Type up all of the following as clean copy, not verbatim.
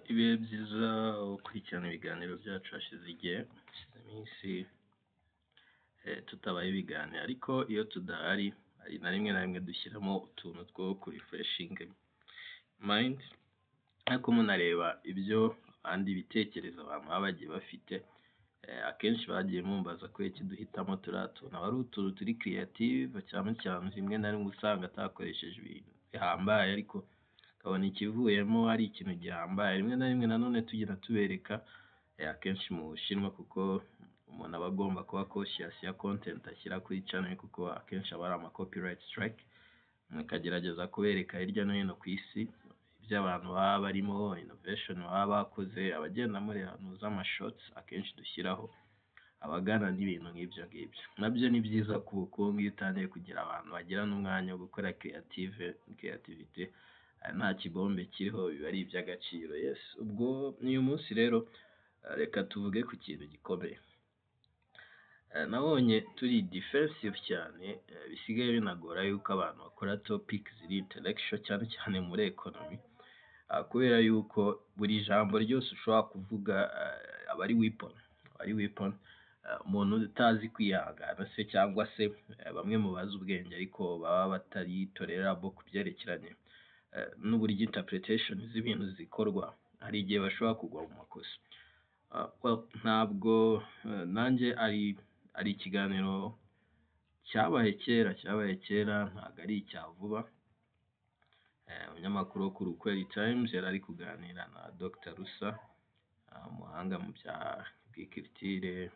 ibihe byiza gukurikirana ibiganiro byacu hashize igihe iminsi tutabaye ibiganiro, ariko iyo tudahari hari na rimwe dushyiramo utuntu two kurefreshinga mind, ariko munareba ibyo abandi bitekerezo abantu baba bagiye bafite. Akenshi bagiye mumbaza ko iki duhitamo turiya tuntu aba ari utuntu turi creative, cyane cyane rimwe na rimwe usanga atakoresheje ibintu bihambaye, ariko kabona ikivuyemo ari ikintu gihambaye. Rimwe na rimwe nanone tugira tubereka akenshi mu Bushinwa, kuko umuntu aba agomba kuba cautious ya content ashyira kuri channel, kuko akenshi aba ari ama copyright strike. Mukagerageza kubereka hirya no hino ku isi by'abantu baba barimo innovation baba bakoze, abagenda muri ahantu z'amashots akenshi dushyiraho abagana n'ibintu nk'ibyo ngibyo. Nabyo ni byiza ku bukungu iyo utangiye kugira abantu bagira n'umwanya wo gukora creativity, nta kibombe kiriho biba ari iby'agaciro. Yes, ubwo uyu munsi rero reka tuvuge ku kintu gikomeye. Nabonye turi defensive cyane, bisigaye binagora yuko abantu bakora topic ziri intellectual cyane cyane muri economy, kubera yuko buri jambo ryose ushobora kuvuga aba ari weapon. Umuntu utazi kwihangana se, cyangwa se bamwe mu bazi ubwenge ariko baba batari tolerable ku byerekeranye n'uburyo interpretation z'ibintu zikorwa, hari igihe bashobora kugwa mu makosa. Ntabwo nanjye ari ikiganiro cyabaye kera, ntabwo ari icya vuba. Umunyamakuru wo kuri Ukweli Times yari ari kuganira na Dr. Rusa, umuhanga mu bya agriculture,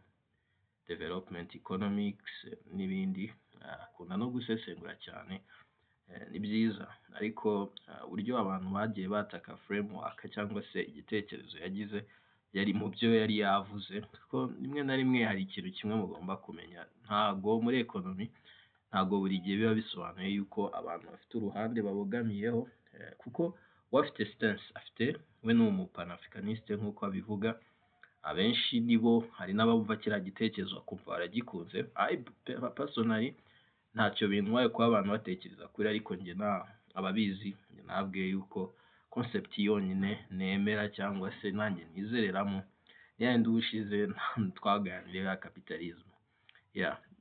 development economics n'ibindi. Akunda no gusesengura cyane, ni byiza, ariko uburyo abantu bagiye bataka framework cyangwa se igitekerezo yagize yari mu byo yari yavuze. Kuko rimwe na rimwe hari ikintu kimwe mugomba kumenya, ntago muri economy ntago buri gihe biba bisobanuye yuko abantu bafite uruhande babogamiyeho, kuko wafite stance afite we ni umupanafricaniste nk'uko abivuga. Abenshi nibo hari n'abumva kiriya gitekerezo akumva baragikunze. Personally ntacyo bintwaye kuba abantu batekereza kuri, ariko njye ababizi nabwiye yuko concept yonyine nemera cyangwa se nanjye nizereramo yandi ubushize twaganiriye ya capitalism.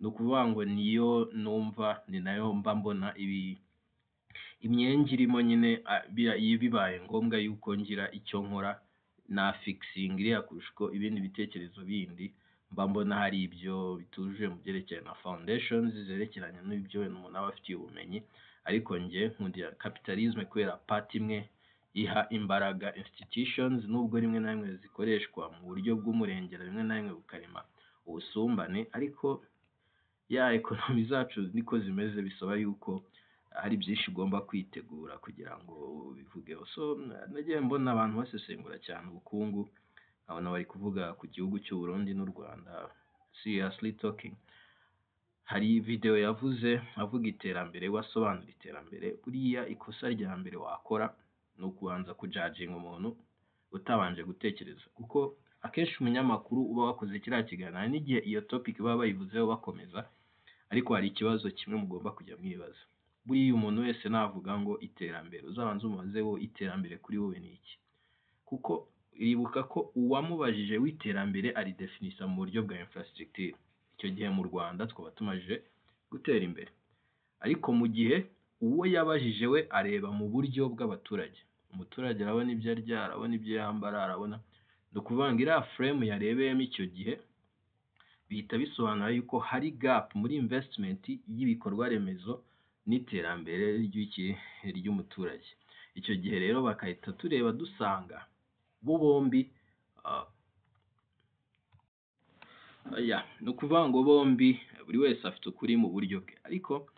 Ni ukuvuga ngo niyo numva, ni nayo mba mbona imyenge irimo nyine bibaye ngombwa yuko ngira icyo nkora na fixing iriya kurusha uko ibindi bitekerezo bindi mba mbona hari ibyo bituje mu byerekeranye na foundations zerekeranye n'ibyo umuntu aba afitiye ubumenyi. Ariko njye nkundira capitalism kubera part imwe iha imbaraga institutions, nubwo rimwe na rimwe zikoreshwa mu buryo bw'umurengera, rimwe na rimwe bukarema ubusumbane, ariko economy zacu niko zimeze, bisaba yuko hari byinshi ugomba kwitegura kugira ngo bivugeho. So nagiye mbona abantu basesengura cyane ubukungu, abana bari kuvuga ku gihugu cy'u Burundi n'u Rwanda, seriously talking. Hari video yavuze avuga iterambere, wasobanura iterambere. Buriya ikosa rya mbere wakora ni ukubanza kujudging umuntu utabanje gutekereza, kuko akenshi umunyamakuru uba wakoze kiriya kiganiro n'igihe iyo topic baba bayivuzeho bakomeza, ariko hari ikibazo kimwe mugomba kujya mwibaza. Buriya umuntu wese navuga ngo iterambere, uzabanza umubaze wo iterambere kuri wowe ni iki, kuko iribuka ko uwamubajije w'iterambere ari definisa mu buryo bwa infrastructure. Icyo gihe mu Rwanda twaba tumajije gutera imbere, ariko mu gihe uwo yabajije we areba mu buryo bw'abaturage. Umuturage arabona ibyo arya, arabona ibyo yambara, arabona. Ni ukuvuga ngo iriya frame yarebeyemo icyo gihe bihita bisobanura yuko hari gap muri investment y'ibikorwa remezo n'iterambere ry'umuturage. Icyo gihe rero bakahita tureba dusanga bo bombi ni ukuvuga ngo bombi buri wese afite ukuri mu buryo bwe. Ariko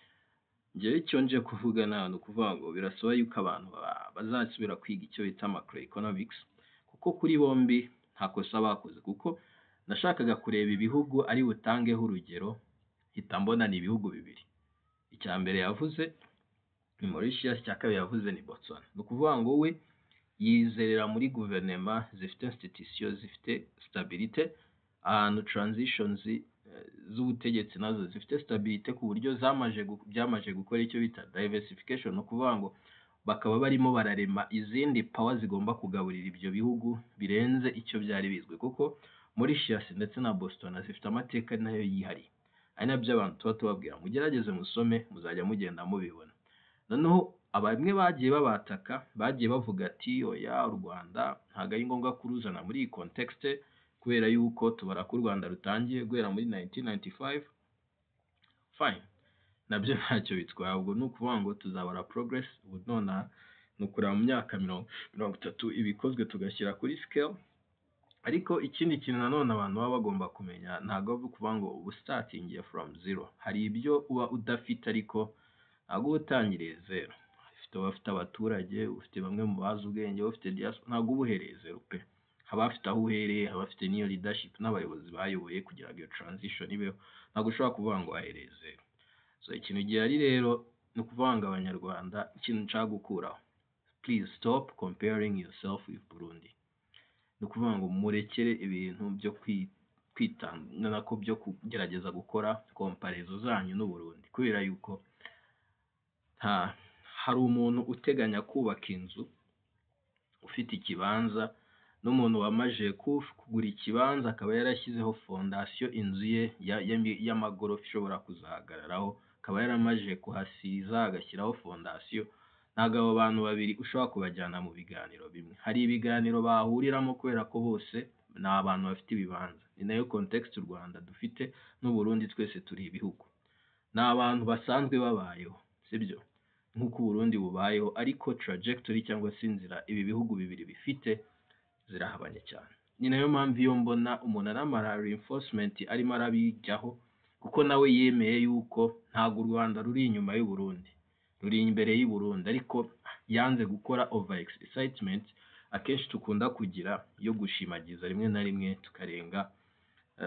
njyewe icyo nje kuvuga ni ukuvuga ngo birasaba yuko abantu bazasubira kwiga icyo bita macroeconomics, kuko kuri bombi nta kosa bakoze. Kuko nashakaga kureba ibihugu ari butangeho urugero, hita mbona ni ibihugu bibiri. Icya mbere yavuze ni Mauritius, icya kabiri yavuze ni Botswana. Ni ukuvuga ngo we yizerera muri guverinoma zifite institutions zifite stabilité, ahantu transitions z'ubutegetsi nazo zifite stabilité, ku buryo byamaje gukora icyo bita diversification. No kuvuga ngo bakaba barimo bararema izindi power zigomba kugaburira ibyo bihugu birenze icyo byari bizwi, kuko Mauritius ndetse na Botswana zifite amateka nayo yihariye. Ari nabyo abantu tuba tubabwira mugerageze musome, muzajya mugenda mubibona. Noneho abamwe bagiye babataka, bagiye bavuga ati oya u Rwanda ntabwo ari ngombwa kuruzana muri iyi context kubera yuko tubara ko u Rwanda rutangiye guhera muri 1995. Fine, nabyo ntacyo bitwaye, ubwo ni ukuvuga ngo tuzabara progress. Ubu none ni ukureba mu myaka 30 ibikozwe tugashyira kuri scale. Ariko ikindi kintu nanone abantu baba bagomba kumenya, ntabwo ari ukuvuga ngo ubu starting from zero. Hari ibyo uba udafite ariko ntabwo utangiriye zero. Ufite abaturage, ufite bamwe mu bazi ubwenge, ufite diaspora, ntabwo ubuhereye zero pe. Haba hafite aho uhereye, haba hafite n'iyo leadership n'abayobozi bayoboye kugira ngo iyo transition ibeho. Ntabwo ushobora kuvuga ngo wahereye zero. So ikintu gihari rero ni ukuvuga ngo abanyarwanda, ikintu nshaka gukuraho, please stop comparing yourself with Burundi. Ni ukuvuga ngo murekere ibintu byo kwitana ko byo kugerageza gukora comparaison zanyu n'u Burundi, kubera yuko hari umuntu uteganya kubaka inzu ufite ikibanza n'umuntu wamaje kugura ikibanza akaba yarashyizeho fondation inzu ye y'amagorofa ishobora kuzahagararaho, akaba yaramaje kuhasiza agashyiraho fondation. Ntabwo abo bantu babiri ushobora kubajyana mu biganiro bimwe. Hari ibiganiro bahuriramo kubera ko bose ni abantu bafite ibibanza. Ni nayo context u Rwanda dufite n'u Burundi, twese turi ibihugu. Ni abantu basanzwe babayeho, sibyo? Nk'uko Burundi bubayeho, ariko trajectory cyangwa se inzira ibi bihugu bibiri bifite zirahabanye cyane. Ni nayo mpamvu iyo mbona umuntu aramara reinforcement arimo arabijyaho, kuko nawe yemeye yuko ntabwo u Rwanda ruri inyuma y'u Burundi, ruri imbere y'u Burundi, ariko yanze gukora over excitement akenshi tukunda kugira yo gushimagiza rimwe na rimwe tukarenga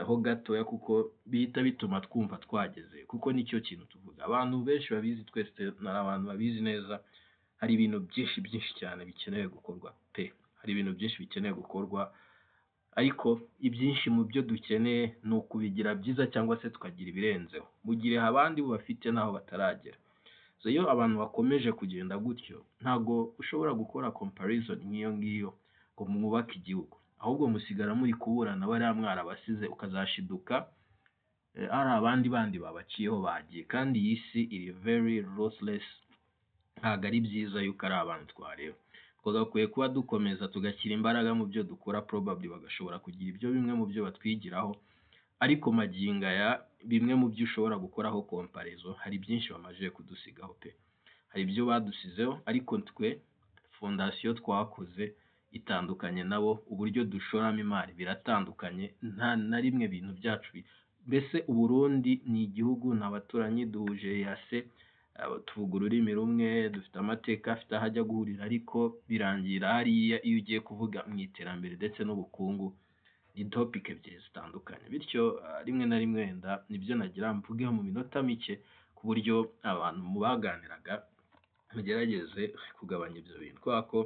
ho gatoya, kuko bihita bituma twumva twageze, kuko nicyo kintu tuvuga. Abantu benshi babizi, twese n'abantu babizi neza, hari ibintu byinshi cyane bikenewe gukorwa pe. Hari ibintu byinshi bikenewe gukorwa, ariko ibyinshi mu byo dukeneye ni ukubigira byiza cyangwa se tukagira ibirenzeho, mu gihe abandi bafite naho bataragera. So iyo abantu bakomeje kugenda gutyo, ntabwo ushobora gukora comparison nk'iyo ngiyo ngo mwubake igihugu, ahubwo musigara muri kuburana bariya mwarabasize, ukazashiduka ari abandi babaciyeho bagiye. Kandi iyi si iri very ruthless, ntabwo ari byiza yuko ari abantu twareba. Twagakwiye kuba dukomeza tugashyira imbaraga mu byo dukora, probably bagashobora kugira ibyo bimwe mu byo batwigiraho, ariko maginga ya bimwe mu byo ushobora gukoraho comparaison, hari byinshi bamaje kudusigaho pe. Hari ibyo badusizeho, ariko twe fondation twakoze itandukanye nabo, uburyo dushoramo imari biratandukanye, nta na rimwe ibintu byacu mbese u Burundi ni igihugu, n'abaturanyi duhuje yase, tuvuga ururimi rumwe, dufite amateka afite ahajya guhurira, ariko birangira hariya iyo ugiye kuvuga mu iterambere ndetse n'ubukungu ni topic ebyiri zitandukanye. Bityo rimwe na rimwe wenda nibyo nagira mvugeho mu minota mike, ku buryo abantu mubaganiraga mugerageze kugabanya ibyo bintu, kubera ko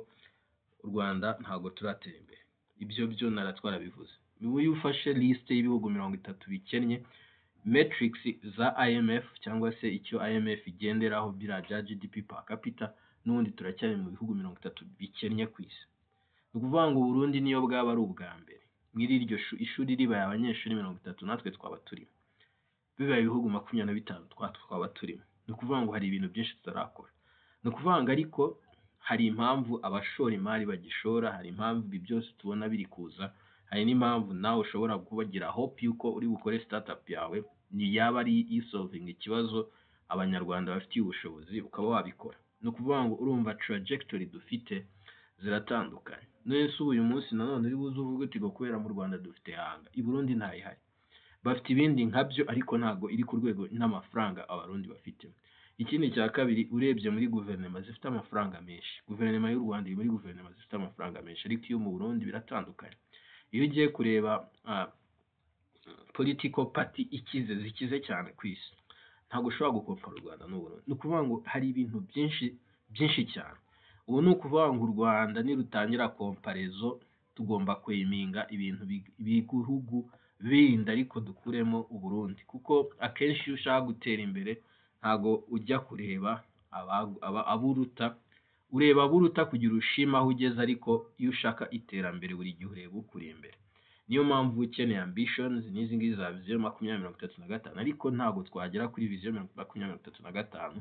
u Rwanda ntabwo turatera imbere. Ibyo byo naratwarabivuze. Iyo ufashe liste y'ibihugu 30 bikennye, metrics za IMF cyangwa se icyo IMF igenderaho bira GDP per capita, n'ubundi turacyari mu bihugu 30 bikennye ku isi. Ni ukuvuga ngo Burundi niyo bwaba ari ubwa mbere mwiri iryo ishuri ribaye abanyeshuri 30, natwe twaba turimo. Bibaye ibihugu 25 twaba turimo. Ni ukuvuga ngo hari ibintu byinshi tutarakora. Ni ukuvuga ngo ariko hari impamvu abashora imari bagishora, hari impamvu ibi byose tubona biri kuza, hari n'impamvu nawe ushobora kubagira hope yuko uri bukore startup yawe ni yaba ari isolving ikibazo abanyarwanda bafitiye ubushobozi, ukaba wabikora. Ni ukuvuga ngo urumva trajectory dufite ziratandukanye. Nese uyu munsi nanone uri buze uvuga uti ngo kubera mu Rwanda dufite hanga, i Burundi ntayihari. Bafite ibindi nkabyo, ariko ntago iri ku rwego n'amafaranga abarundi bafite. Ikindi cya kabiri, urebye muri guverinoma zifite amafaranga menshi, guverinoma y'u Rwanda iri muri guverinoma zifite amafaranga menshi, ariko iyo mu Burundi biratandukanye. Iyo ugiye kureba political party zikize cyane ku isi, ntabwo ushobora gukompara u Rwanda n'u Burundi. Ni ukuvuga ngo hari ibintu byinshi cyane. Ubu ni ukuvuga ngo u Rwanda nirutangira comparaison, tugomba kweminga ibintu biguhugu bindi, ariko dukuremo u Burundi, kuko akenshi iyo ushaka gutera imbere ntago ujya kureba aburuta, ureba buruta kugira ushima aho ugeze, ariko iyo ushaka iterambere buri gihe ureba ukuri imbere. Niyo mpamvu ukeneye ambitions n'izi ngizi za vision 2035, ariko ntabwo twagera kuri vision 2035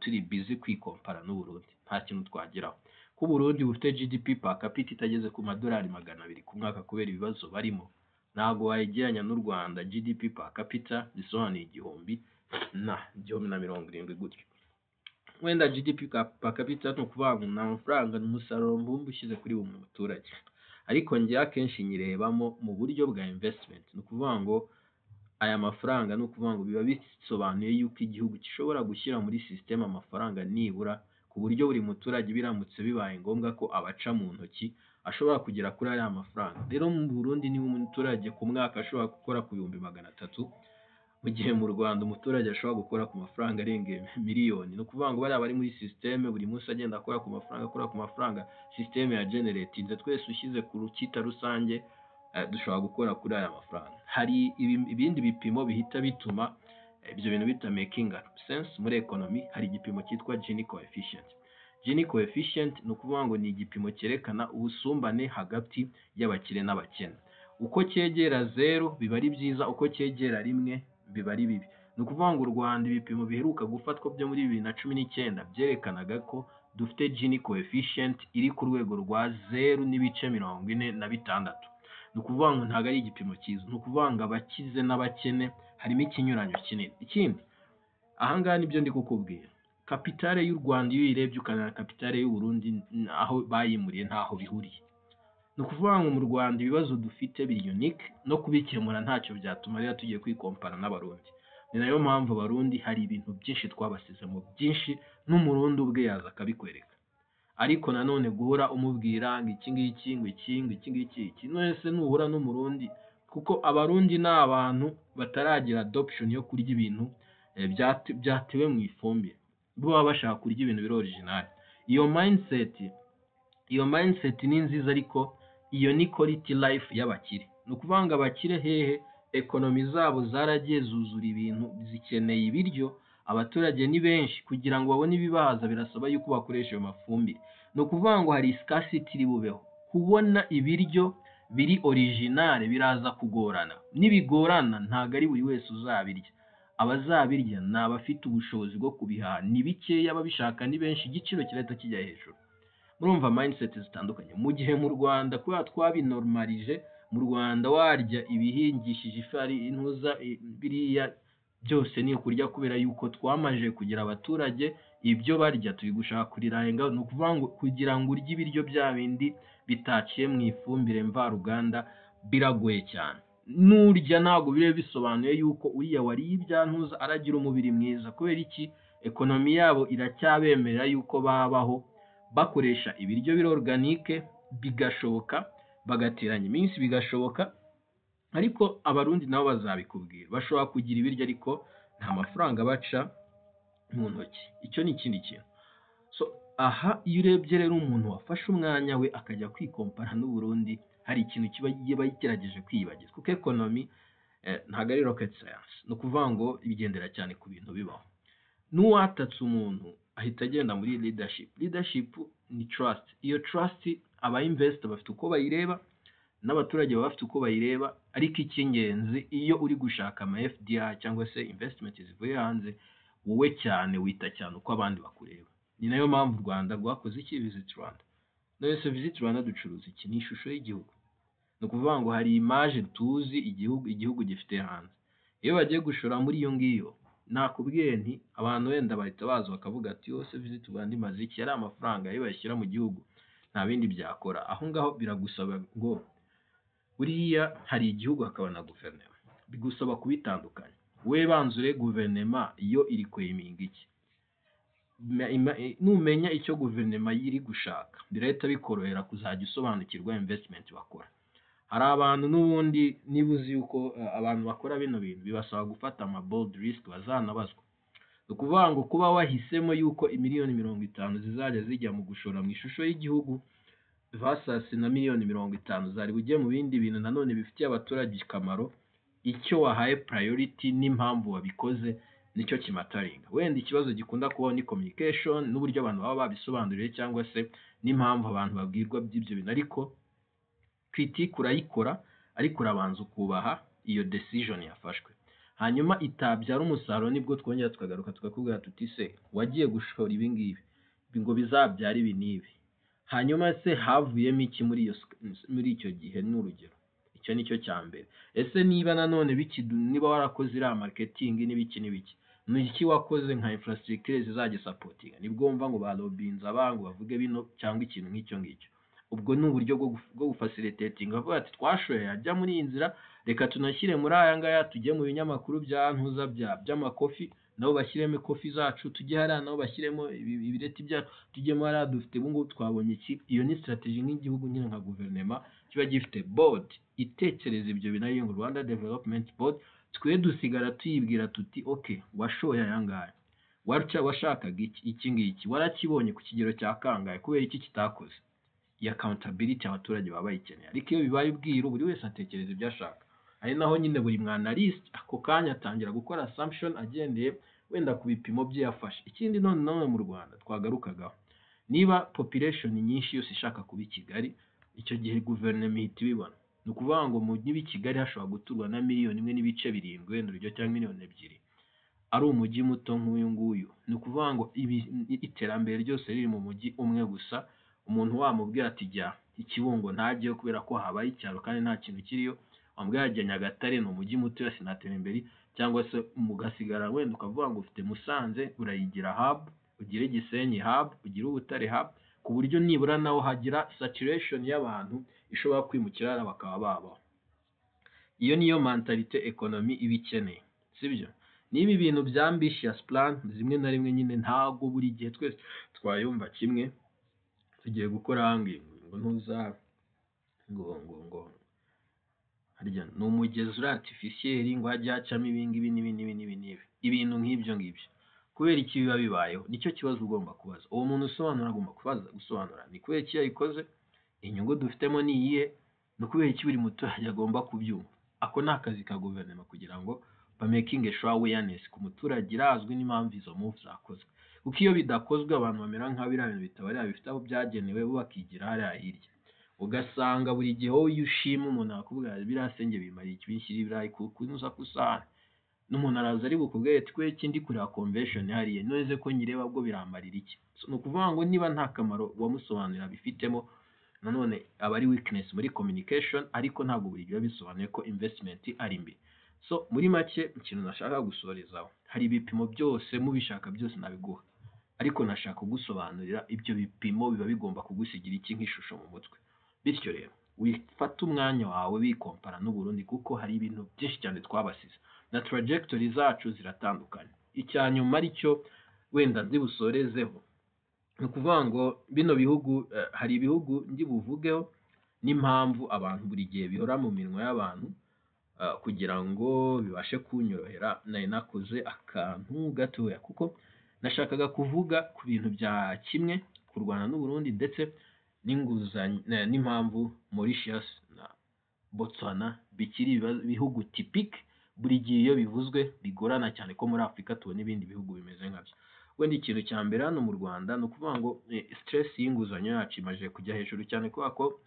turi busy kwikompara n'u Burundi. Nta kintu twageraho. Ku Burundi bufite GDP per capita itageze ku madolari 200 ku mwaka kubera ibibazo barimo. Ntabwo wayegeranya n'u Rwanda GDP per capita bisobanuye 1,170 gutyo. Wenda GDP per capita no kuvuga ngo amafaranga n'umusaruro mbumbe ushyize kuri buri muturage, ariko njye akenshi nyirebamo mu buryo bwa investment. Ni ukuvuga ngo aya mafaranga ni ukuvuga ngo biba bisobanuye yuko igihugu gishobora gushyira muri system amafaranga nibura ku buryo buri muturage biramutse bibaye ngombwa ko abaca mu ntoki ashobora kugera kuri aya mafaranga. Rero mu Burundi niba umuturage ku mwaka ashobora gukora ku 300,000, mu gihe mu Rwanda umuturage ashobora gukora ku mafaranga arenga miliyoni. Ni ukuvuga ngo bari muri system buri munsi agenda akora ku mafaranga system ya generatinze, twese ushyize ku rukita rusange dushobora gukora kuri aya mafaranga. Hari ibindi bipimo bihita bituma ibyo bintu bita making sense muri economy. Hari igipimo cyitwa Gini coefficient. Gini coefficient ni ukuvuga ngo ni igipimo cyerekana ubusumbane hagati y'abakire n'abakene. Uko cyegera 0 biba ari byiza, uko cyegera 1 biba ari bibi. Ni ukuvuga ngo u Rwanda ibipimo biheruka gufatwa byo muri 2019 byerekanaga ko dufite Gini coefficient iri ku rwego rwa 0.46. Ni ukuvuga ngo ntabwo ari igipimo cyiza. Ni ukuvuga ngo abakize n'abakene harimo ikinyuranyo kinini. Ikindi ahangaha nibyo ndi kukubwira, kapitale y'u Rwanda iyo uyirebye ukanana kapitale y'u Burundi aho bayimuriye ntaho bihuriye. Ni ukuvuga ngo mu Rwanda ibibazo dufite biri unique, no kubikemura ntacyo byatuma rero tugiye kwikompara n'abarundi. Ni nayo mpamvu abarundi hari ibintu byinshi twabasizemo byinshi, n'umurundi ubwe yaza akabikwereka. Ariko nanone guhora umubwira ngo iki ngiki wese nuhura n'umurundi, kuko abarundi ni abantu bataragira adoption yo kurya ibintu byatewe mu ifumbire. Bo baba bashaka kurya ibintu biri original. Iyo mindset ni nziza, ariko iyo ni quality life y'abakire. Ni ukuvuga ngo abakire hehe economy zabo zaragiye zuzura ibintu, zikeneye ibiryo. Abaturage ni benshi, kugira ngo babone ibibahaza birasaba yuko bakoresha ayo mafumbire. Ni ukuvuga ngo hari scarcity iri bubeho. Kubona ibiryo biri original biraza kugorana. Nibigorana ntago ari buri wese uzabirya. Abazabirya ni abafite ubushobozi bwo kubihaha. Ni bikeya, ababishaka ni benshi, igiciro kirahita kijya hejuru. Murumva mindset zitandukanye. Mu gihe mu Rwanda kubera twabinormalije, mu Rwanda warya ibihingishije ifari intuza biriya byose ni kurya, kubera yuko twamaje kugira abaturage ibyo barya turi gushaka kurirahenga. Ni ukuvuga ngo kugira ngo urye ibiryo bya bindi bitaciye mu ifumbire mvaruganda biragoye cyane. Nurya ntabwo bire bisobanuye yuko uriya wariye ibyantuza aragira umubiri mwiza. Kubera iki? Economy yabo iracyabemerera yuko babaho bakoresha ibiryo biri organique, bigashoboka bagateranya iminsi bigashoboka. Ariko abarundi nabo bazabikubwira, bashobora kugira ibiryo ariko nta mafaranga baca mu ntoki. Icyo ni ikindi kintu. So aha iyo urebye rero umuntu wafashe umwanya we akajya kwikompara n'u Burundi, hari ikintu kiba yigerageje kwiyibagiza, kuko economy ntabwo ari rocket science. Ni ukuvuga ngo ibigendera cyane ku bintu bibaho. N'uwatatse umuntu ahita agenda muri leadership. Leadership ni trust. Iyo trust aba investor bafite uko bayireba, n'abaturage baba bafite uko bayireba. Ariko icy'ingenzi iyo uri gushaka ama FDI cyangwa se investment zivuye hanze, wowe cyane wita cyane uko abandi bakureba. Ni nayo mpamvu u Rwanda rwakoze iki Visit Rwanda. None Visit Rwanda ducuruza iki? Ni ishusho y'igihugu. Ni ukuvuga ngo hari image tuzi igihugu gifite hanze. Iyo bagiye gushora muri iyo ngiyo, nakubwiye nti abantu wenda bahita baza bakavuga ati yose Visit Rwanda imaze iki? Ari amafaranga iyo bashyira mu gihugu nta bindi byakora. Aho ngaho biragusaba ngo buriya hari igihugu hakaba na guverinoma, bigusaba kubitandukanya. We banzure guverinoma iyo iri kweiminga iki, numenya icyo guverinoma yiri gushaka birahita bikorohera kuzajya usobanukirwa investment bakora. Hari abantu n'ubundi nibuzi yuko abantu bakora bino bintu bibasaba gufata ama bold risk bazanabazwa. Ukuvuga ngo kuba wahisemo yuko imiliyoni 50 zizajya zijya mu gushora mu ishusho y'igihugu versus na miliyoni 50 zari bugiye mu bindi bintu nanone bifitiye abaturage ikamaro, icyo wahaye priority n'impamvu wabikoze nicyo kimataringa. Wenda ikibazo gikunda kubaho ni communication n'uburyo abantu baba babisobanuriye cyangwa se n'impamvu abantu babwirwa by'ibyo bintu, ariko critique urayikora ariko urabanza ukubaha iyo decision yafashwe, hanyuma itabyara umusaruro nibwo twongera tukagaruka tukakubwira tuti se wagiye gushora ibi ngibi ngo bizabyara ibi n'ibi, hanyuma se havuyemo iki muri icyo gihe n'urugero. Icyo nicyo cya mbere. Ese niba nanone niba warakoze iriya marketing n'ibiki ni iki wakoze nka infrastructure zizajya supporting, nibwo wumva ngo barobinza abangu bavuge bino cyangwa ikintu nk'icyo ngicyo. Ubwo ni uburyo bwo gufacilitating, bavuga ati twashoye yajya muri iyi nzira, reka tunashyire muri aya ngaya, tujye mu binyamakuru bya ntuza by'amakofi, nabo bashyiremo kofi zacu, tujye hariya nabo bashyiremo ibireti byacu, tujyemo hariya dufite ubu ngubu twabonye iki. Iyo ni strategy nk'igihugu nyine nka guverinoma kiba gifite board itekereza ibyo bintu, ariyo Rwanda Development Board. Twe dusigara tuyibwira tuti okay, washoye aya ngaya, washakaga iki ngiki, warakibonye ku kigero cya kangahe, kubera iki kitakoze. Ya accountability abaturage baba bayikeneye, ariko iyo bibaye ubwiru buri wese atekereza ibyo ashaka, ari naho nyine buri mwanalist ako kanya atangira gukora assumption agendeye wenda ku bipimo bye yafashe. Ikindi none mu Rwanda twagarukagaho, niba population nyinshi yose ishaka kuba i Kigali, icyo gihe guverinoma ihita ibibona. Ni ukuvuga ngo mu niba i Kigali hashobora guturwa na 1,7 wenda urugero cyangwa 2,000,000, ari umujyi muto nk'uyu nguyu. Ni ukuvuga ngo iterambere ryose riri mu mujyi umwe gusa, umuntu wamubwira ati jya Ikibungo ntajyeyo kubera ko habaye icyaro kandi nta kintu kiriyo, wamubwira ajya Nyagatare ni umujyi muto sinatera imbere, cyangwa se mugasigara wenda ukavuga ngo ufite Musanze urayigira hub, ugire Gisenyi hub, ugire Ubutare hub, ku buryo nibura naho hagira saturation y'abantu ishobora kwimukira bakaba babaho. Iyo niyo mentalite economy ibikeneye, sibyo? Niba ibintu bya ambitious plan zimwe na rimwe nyine ntago buri gihe twese twayumva kimwe, tugiye gukora hangi ngo ntuza ngo harya ni umugezi uri artificiel ngo hajya hacamo ibingibi n'ibintu nk'ibyo ngibyo. Kubera iki biba bibayeho? Nicyo kibazo ugomba kubaza. Uwo muntu usobanura agomba gusobanura ni kubera iki yayikoze, inyungu dufitemo ni iyihe, no kubera iki buri muturage agomba kubyumva. Ako ni akazi ka guverinoma kugira ngo making sure awareness ku muturage irazwi n'impamvu izo move zakozwe. Kuko iyo bidakozwe abantu bamera nk'abira ibintu bitabariya bifite aho byagenewe, bo bakigira hariya hirya. Ugasanga buri gihe wowe iyo ushima umuntu akubwira birasenge bimara iki bishyira ibirayi kunuza kusana, n'umuntu araza ari bukubwire ati kwe kindi kureba convention hariye noze ko nyireba bwo birambarira iki. So no kuvuga ngo niba nta kamaro wamusobanurira bifitemo, nanone aba ari weakness muri communication, ariko ntabwo buri gihe bisobanuye ko investment ari mbi. So muri make ikintu nashaka gusorezaho, hari ibipimo byose mubishaka byose nabiguha, ariko nashaka gusobanurira ibyo bipimo biba bigomba kugusigira iki nk'ishusho mu mutwe. Bityo rero wifata umwanya wawe bikompara n'u Burundi, kuko hari ibintu byinshi cyane twabasize na trajectory zacu ziratandukanye. Icyanyuma aricyo wenda ndibusorezeho, ni ukuvuga ngo bino bihugu hari ibihugu ndi buvugeho n'impamvu abantu buri gihe bihora mu minwa y'abantu, kugira ngo bibashe kunyorohera. Nari nakoze akantu gatoya kuko nashakaga kuvuga ku bintu bya kimwe ku Rwanda n'u Burundi, ndetse n'inguzanyo n'impamvu Mauritius na Botswana bikiri bihugu typique buri gihe iyo bivuzwe bigorana cyane ko muri Afrika tubona ibindi bihugu bimeze nkabyo. Wenda ikintu cya mbere hano mu Rwanda ni ukuvuga ngo stress y'inguzanyo yacu imaje kujya hejuru cyane, kubera ko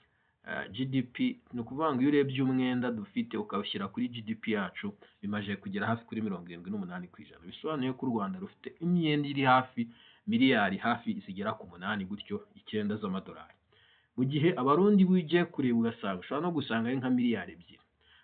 GDP ni ukuvuga ngo iyo urebye umwenda dufite ukawushyira kuri GDP yacu bimaje kugera hafi kuri 78%. Bisobanuye ko u Rwanda rufite imyenda iri hafi miliyari hafi zigera ku 8 gutyo 9 z'amadolari, mu gihe abarundi buje kureba ugasanga ushobora no gusanga ari nka miliyari 2.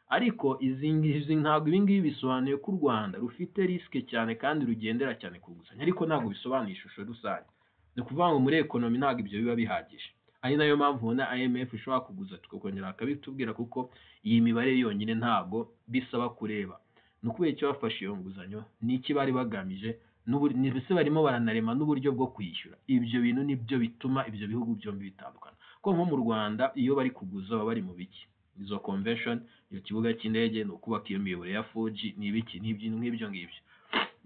Ariko izi ntabwo ibingibi bisobanuye ko u Rwanda rufite riske cyane kandi rugendera cyane ku nguzanyo, ariko ntabwo bisobanuye ishusho rusange. Ni ukuvuga ngo muri economy ntabwo ibyo biba bihagije, ari nayo mpamvu ubona IMF ishobora kuguza tukongera akabitubwira, kuko iyi mibare yonyine ntabwo bisaba kureba no kubera icyo bafashe iyo nguzanyo n'iki bari bagamije, n'ubise barimo baranarema n'uburyo bwo kwishyura. Ibyo bintu nibyo bituma ibyo bihugu byombi bitandukana, ko nko mu Rwanda iyo bari kuguza baba bari mu biki, izo convention, iyo kibuga cy'indege, no kubaka iyo miyoboro ya 4G n'ibiki n'ibyo ngibyo.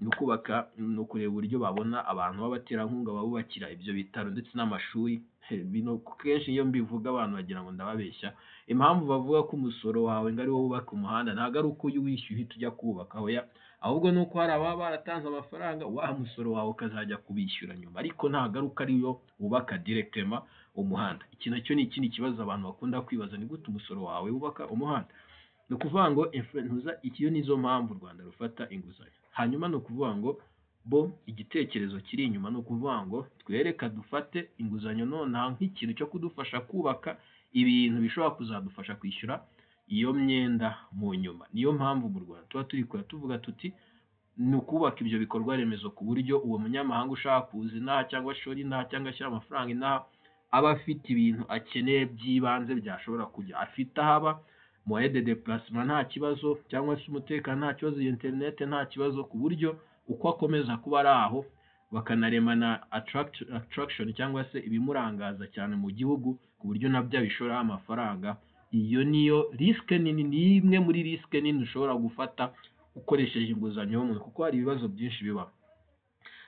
ni ukubaka, ni ukureba uburyo babona abantu b'abaterankunga babubakira ibyo bitaro ndetse n'amashuri. Bino kenshi iyo mbivuga abantu bagira ngo ndababeshya. Impamvu bavuga ko umusoro wawe ngo ari wo wubaka umuhanda ntabwo ari uko uwishyuye uhita ujya kubaka, oya, ahubwo ni uko hari ababa baratanze amafaranga wa musoro wawe ukazajya kubishyura nyuma, ariko ntabwo ari uko ariyo wubaka directement umuhanda. Iki nacyo ni ikindi kibazo abantu bakunda kwibaza, ni gute umusoro wawe wubaka umuhanda? Ni ukuvuga ngo iyo nizo mpamvu u Rwanda rufata inguzanyo. Hanyuma ni ukuvuga ngo bo igitekerezo kiri inyuma ni ukuvuga ngo twereka dufate inguzanyo nonaha nk'ikintu cyo kudufasha kubaka ibintu bishobora kuzadufasha kwishyura iyo myenda mu nyuma. Niyo mpamvu mu Rwanda tuba turi kure tuvuga tuti ni ukubaka ibyo bikorwa remezo ku buryo uwo munyamahanga ushaka kuza inaha cyangwa ashora inaha cyangwa ashyira amafaranga inaha aba afite ibintu akeneye by'ibanze byashobora kujya afite ahaba, moyen de déplacement nta kibazo, cyangwa se umutekano nta kibazo, internet nta kibazo, ku buryo uko akomeza kuba ari aho bakanaremana attraction cyangwa se ibimurangaza cyane mu gihugu ku buryo nabyo abishoraho amafaranga. Iyo niyo risque nini, ni imwe muri risque nini ushobora gufata ukoresheje inguzanyo y'umuntu, kuko hari ibibazo byinshi biba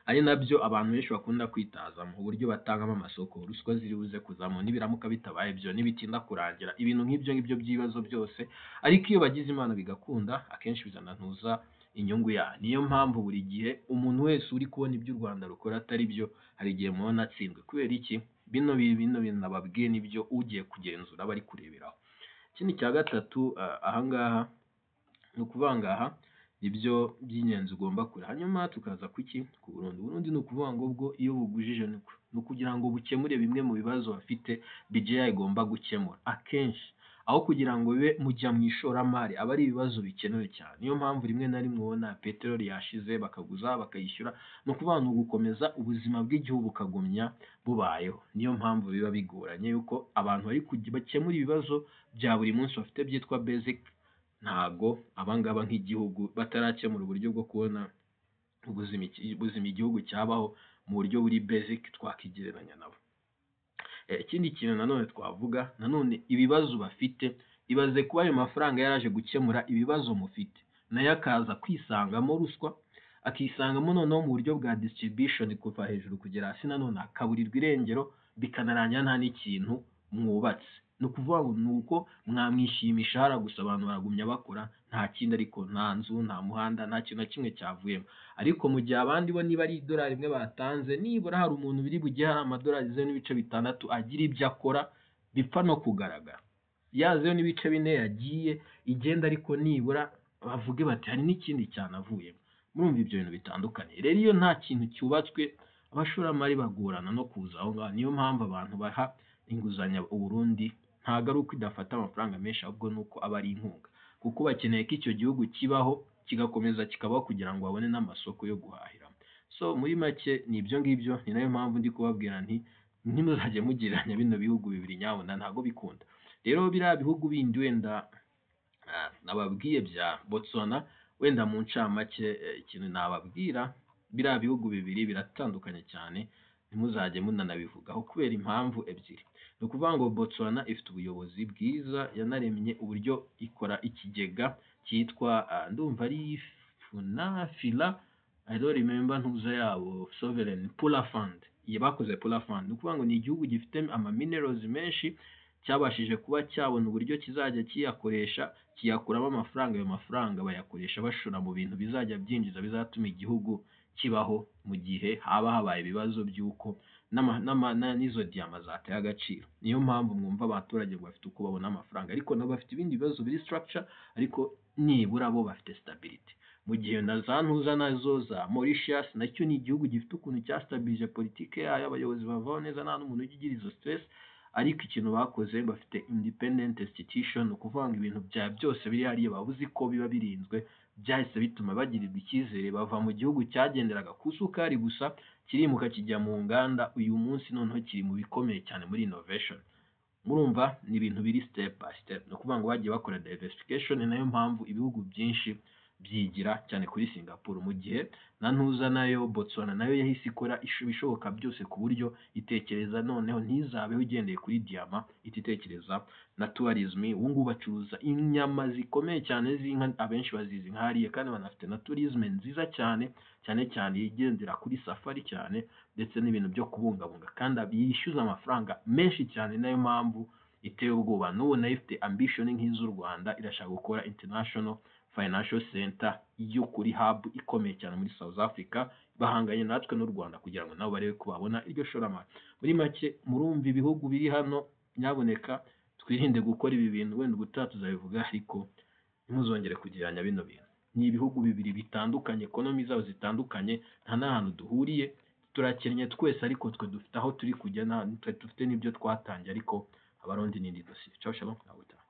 ari nabyo abantu benshi bakunda kwitaza mu buryo batangamo amasoko, ruswa ziri buze kuzamo nibiramuka bitabaye ibyo nibitinda kurangira ibintu nk'ibyo by'ibibazo byose. Ariko iyo bagize Imana bigakunda akenshi bizana ntuza inyungu ya. Niyo mpamvu buri gihe umuntu wese uri kubona ibyo u Rwanda rukora atari byo, hari igihe mubona atsindwe. Kubera iki? Bino nababwiye nibyo ugiye kugenzura bari kureberaho. Ikindi cya gatatu ahangaha ni ukuvuga ngaha ibyo by'ingenzi ugomba kure. Hanyuma tukaza kuki ku Burundi. Burundi ni ukuvuga ngo bwo iyo bugujije ni ukugira ngo bukemure bimwe mu bibazo bafite budget igomba gukemura. Akenshi aho kugira ngo bibe mujya mu ishoramari aba ari ibibazo bikenewe cyane. Niyo mpamvu rimwe na rimwe ubona peteroli yashize bakaguza bakayishyura, ni ukuvuga ngo gukomeza ubuzima bw'igihugu bukagumya bubayeho. Niyo mpamvu biba bigoranye yuko abantu bari bakemura ibibazo bya buri munsi bafite byitwa basic, ntago abangaba nk'igihugu batarakemura uburyo bwo kubona ubuzima igihugu cyabaho mu buryo buri basic twakigereranya nabo. Ikindi kintu nanone twavuga, nanone ibibazo bafite, ibaze kuba ayo mafaranga yaraje gukemura ibibazo mufite, nayo akaza kwisangamo ruswa, akisangamo noneho mu buryo bwa distribution kuva hejuru kugera hasi, nanone akaburirwa irengero, bikanarangira nta n'ikintu mwubatse. Ni ukuvuga ngo ni uko mwamwishyuye imishahara gusa abantu baragumya bakora nta kindi, ariko nta nzu, nta muhanda, nta kintu na kimwe cyavuyemo. Ariko mu gihe abandi bo niba ari idolari rimwe batanze, nibura hari umuntu biri bugihe hari amadolari 0.6 agira ibyo akora bipfa no kugaragara. Ya 0.4 yagiye igenda, ariko nibura bavuge bati hari n'ikindi cyanavuyemo. Murumva ibyo bintu bitandukanye. Rero iyo nta kintu cyubatswe abashoramari bagorana no kuza aho ngaho. Niyo mpamvu abantu baha inguzanyo u Burundi ntago ari uko idafata amafaranga menshi, ahubwo nuko aba ari inkunga, kuko bakeneye ko icyo gihugu kibaho kigakomeza kikabaho kugira ngo babone n'amasoko yo guhahiramo. So muri make ni ibyo ngibyo, ni nayo mpamvu ndi kubabwira nti ntimuzajye mugiranya bino bihugu bibiri nyabona, ntago bikunda. Rero biriya bihugu bindi wenda nababwiye bya Botswana, wenda mu ncamake ikintu nababwira, biriya bihugu bibiri biratandukanye cyane, ntimuzajye munanabivugaho kubera impamvu ebyiri. Ni ukuvuga ngo Botswana ifite ubuyobozi bwiza, yanaremye uburyo ikora ikigega cyitwa ndumva ari FILA, I don't remember ntuza yabo, Sovereign Polar Fund. Iyi bakoze Polar Fund, ni ukuvuga ngo ni igihugu gifite minerals menshi, cyabashije kuba cyabona uburyo kizajya kiyakoresha, kiyakuramo amafaranga. Ayo mafaranga bayakoresha bashora mu bintu bizajya byinjiza, bizatuma igihugu kibaho mu gihe haba habaye ibibazo by'uko n'izo diyama zateye agaciro. Niyo mpamvu mwumva abaturage bafite uko babona amafaranga, ariko nabo bafite ibindi bibazo biri structure, ariko nibura bo bafite stability. Mu gihe na za ntuza nazo za Mauritius, nacyo ni igihugu gifite ukuntu cyastabilije politike yayo, abayobozi bavaho neza, nta n'umuntu ugira izo stress. Ariko ikintu bakoze, bafite independent institution, ukuvuga ngo ibintu bya byose biri hariya babuzi ko biba birinzwe, byahise bituma bagirirwa icyizere, bava mu gihugu cyagenderaga ku sukari gusa kirimuka kijya mu nganda, uyu munsi noneho kiri mu bikomeye cyane muri innovation. Murumva ni ibintu biri step by step, no kuvuga ngo bagiye bakora diversification. Nayo mpamvu ibihugu byinshi byigira cyane kuri Singapore, mu gihe na ntuza nayo Botswana nayo yahise ikora ibishoboka byose ku buryo itekereza noneho ntizabeho igendeye kuri diyama, ititekereza na tourism. Ubu ngubu bacuruza inyama zikomeye cyane z'inka, abenshi bazizi nk'ariye, kandi banafite na tourism nziza cyane cyane cyane igendera kuri safari cyane, ndetse n'ibintu byo kubungabunga, kandi yishyuza amafaranga menshi cyane. Nayo mpamvu iteye ubwoba, n'ubu nayo ifite ambition nk'iz'u Rwanda, irashaka gukora international financial center yo kuri hub ikomeye cyane muri South Africa, bahanganye natwe n'u Rwanda kugira ngo nabo barebe ko babona iryo shoramari. Muri make murumva ibihugu biri hano, nyaboneka twirinde gukora ibi bintu, wenda ubutaha tuzabivuga, ariko ntimuzongere kugereranya bino bintu. Ni ibihugu bibiri bitandukanye, ekonomi zabo zitandukanye, nta n'ahantu duhuriye, turakennye twese, ariko twe dufite aho turi kujya, twe dufite n'ibyo twatangiye, ariko abarundi n'indi dosiye. Ciao shalom, nawe utaha.